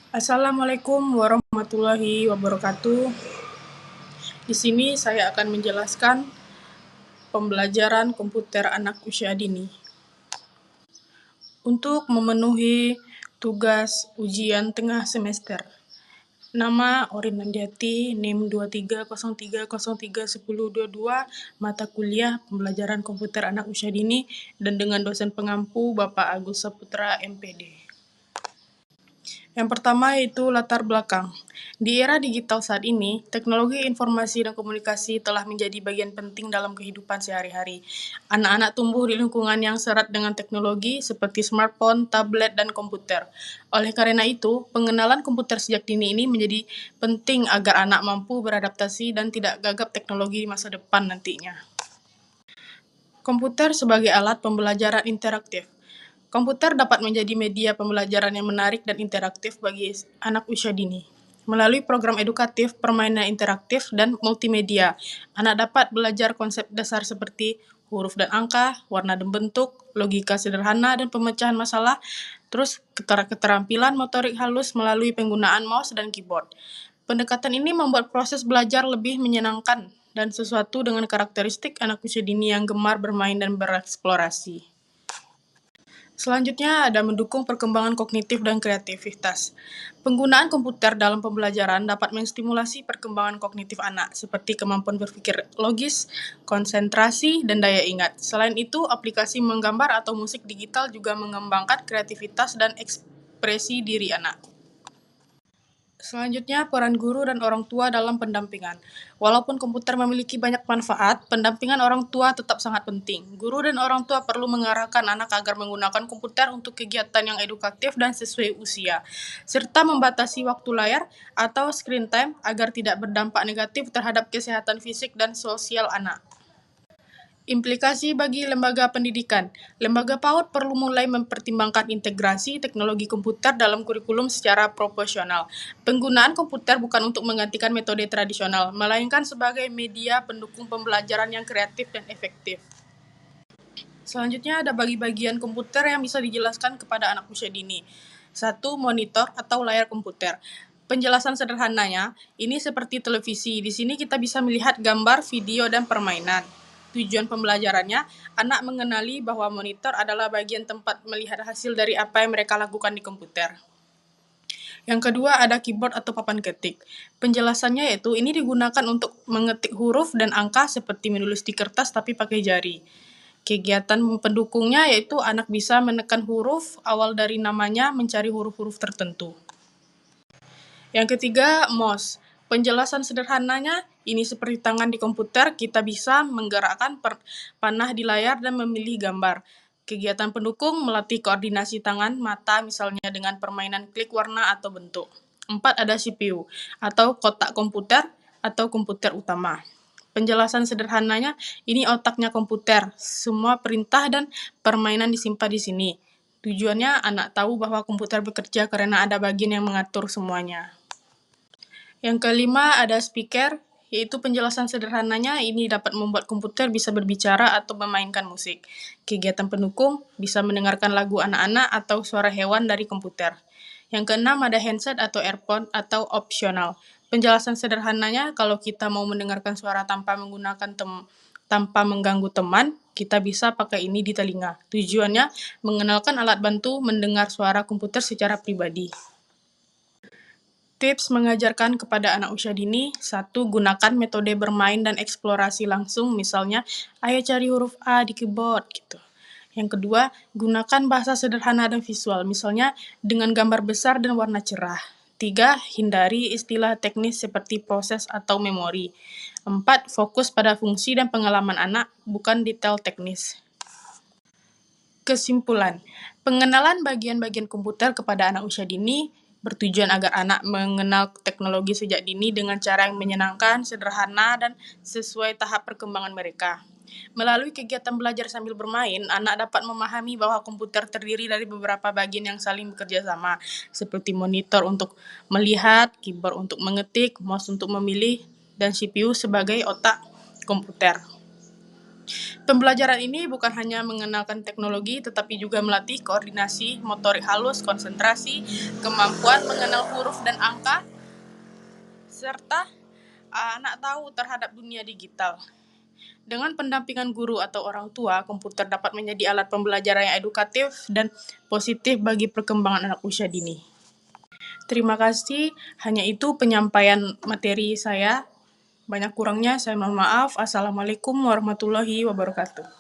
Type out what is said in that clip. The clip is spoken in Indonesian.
Assalamualaikum warahmatullahi wabarakatuh. Di sini saya akan menjelaskan pembelajaran komputer anak usia dini. Untuk memenuhi tugas ujian tengah semester. Nama Orin Nandiati, NIM 2303031022, mata kuliah pembelajaran komputer anak usia dini, dan dengan dosen pengampu Bapak Agus Saputra, MPD. Yang pertama yaitu latar belakang. Di era digital saat ini, teknologi informasi dan komunikasi telah menjadi bagian penting dalam kehidupan sehari-hari. Anak-anak tumbuh di lingkungan yang serat dengan teknologi seperti smartphone, tablet, dan komputer. Oleh karena itu, pengenalan komputer sejak dini ini menjadi penting agar anak mampu beradaptasi dan tidak gagap teknologi di masa depan nantinya. Komputer sebagai alat pembelajaran interaktif. Komputer dapat menjadi media pembelajaran yang menarik dan interaktif bagi anak usia dini. Melalui program edukatif, permainan interaktif, dan multimedia, anak dapat belajar konsep dasar seperti huruf dan angka, warna dan bentuk, logika sederhana, dan pemecahan masalah, terus keterampilan motorik halus melalui penggunaan mouse dan keyboard. Pendekatan ini membuat proses belajar lebih menyenangkan dan sesuatu dengan karakteristik anak usia dini yang gemar bermain dan bereksplorasi. Selanjutnya ada mendukung perkembangan kognitif dan kreativitas. Penggunaan komputer dalam pembelajaran dapat menstimulasi perkembangan kognitif anak, seperti kemampuan berpikir logis, konsentrasi, dan daya ingat. Selain itu, aplikasi menggambar atau musik digital juga mengembangkan kreativitas dan ekspresi diri anak. Selanjutnya, peran guru dan orang tua dalam pendampingan. Walaupun komputer memiliki banyak manfaat, pendampingan orang tua tetap sangat penting. Guru dan orang tua perlu mengarahkan anak agar menggunakan komputer untuk kegiatan yang edukatif dan sesuai usia, serta membatasi waktu layar atau screen time agar tidak berdampak negatif terhadap kesehatan fisik dan sosial anak. Implikasi bagi lembaga pendidikan. Lembaga PAUD perlu mulai mempertimbangkan integrasi teknologi komputer dalam kurikulum secara proporsional. Penggunaan komputer bukan untuk menggantikan metode tradisional, melainkan sebagai media pendukung pembelajaran yang kreatif dan efektif. Selanjutnya ada bagi-bagian komputer yang bisa dijelaskan kepada anak usia dini. 1. Monitor atau layar komputer. Penjelasan sederhananya, ini seperti televisi. Di sini kita bisa melihat gambar, video, dan permainan. Tujuan pembelajarannya, anak mengenali bahwa monitor adalah bagian tempat melihat hasil dari apa yang mereka lakukan di komputer. Yang kedua ada keyboard atau papan ketik. Penjelasannya yaitu ini digunakan untuk mengetik huruf dan angka seperti menulis di kertas tapi pakai jari. Kegiatan pendukungnya yaitu anak bisa menekan huruf awal dari namanya mencari huruf-huruf tertentu. Yang ketiga, mouse. Penjelasan sederhananya, ini seperti tangan di komputer, kita bisa menggerakkan panah di layar dan memilih gambar. Kegiatan pendukung melatih koordinasi tangan, mata, misalnya dengan permainan klik warna atau bentuk. 4. Ada CPU, atau kotak komputer, atau komputer utama. Penjelasan sederhananya, ini otaknya komputer. Semua perintah dan permainan disimpan di sini. Tujuannya anak tahu bahwa komputer bekerja karena ada bagian yang mengatur semuanya. Yang kelima ada speaker, yaitu penjelasan sederhananya ini dapat membuat komputer bisa berbicara atau memainkan musik. Kegiatan pendukung bisa mendengarkan lagu anak-anak atau suara hewan dari komputer. Yang keenam ada headset atau earphone atau opsional. Penjelasan sederhananya kalau kita mau mendengarkan suara tanpa mengganggu teman, kita bisa pakai ini di telinga. Tujuannya mengenalkan alat bantu mendengar suara komputer secara pribadi. Tips mengajarkan kepada anak usia dini, 1. Gunakan metode bermain dan eksplorasi langsung, misalnya, ayo cari huruf A di keyboard, gitu. Yang kedua, gunakan bahasa sederhana dan visual, misalnya dengan gambar besar dan warna cerah. 3. Hindari istilah teknis seperti proses atau memori. 4. Fokus pada fungsi dan pengalaman anak, bukan detail teknis. Kesimpulan, pengenalan bagian-bagian komputer kepada anak usia dini bertujuan agar anak mengenal teknologi sejak dini dengan cara yang menyenangkan, sederhana, dan sesuai tahap perkembangan mereka. Melalui kegiatan belajar sambil bermain, anak dapat memahami bahwa komputer terdiri dari beberapa bagian yang saling bekerja sama, seperti monitor untuk melihat, keyboard untuk mengetik, mouse untuk memilih, dan CPU sebagai otak komputer. Pembelajaran ini bukan hanya mengenalkan teknologi, tetapi juga melatih koordinasi, motorik halus, konsentrasi, kemampuan mengenal huruf dan angka, serta anak tahu terhadap dunia digital. Dengan pendampingan guru atau orang tua, komputer dapat menjadi alat pembelajaran yang edukatif dan positif bagi perkembangan anak usia dini. Terima kasih, hanya itu penyampaian materi saya. Banyak kurangnya saya mohon maaf. Assalamualaikum warahmatullahi wabarakatuh.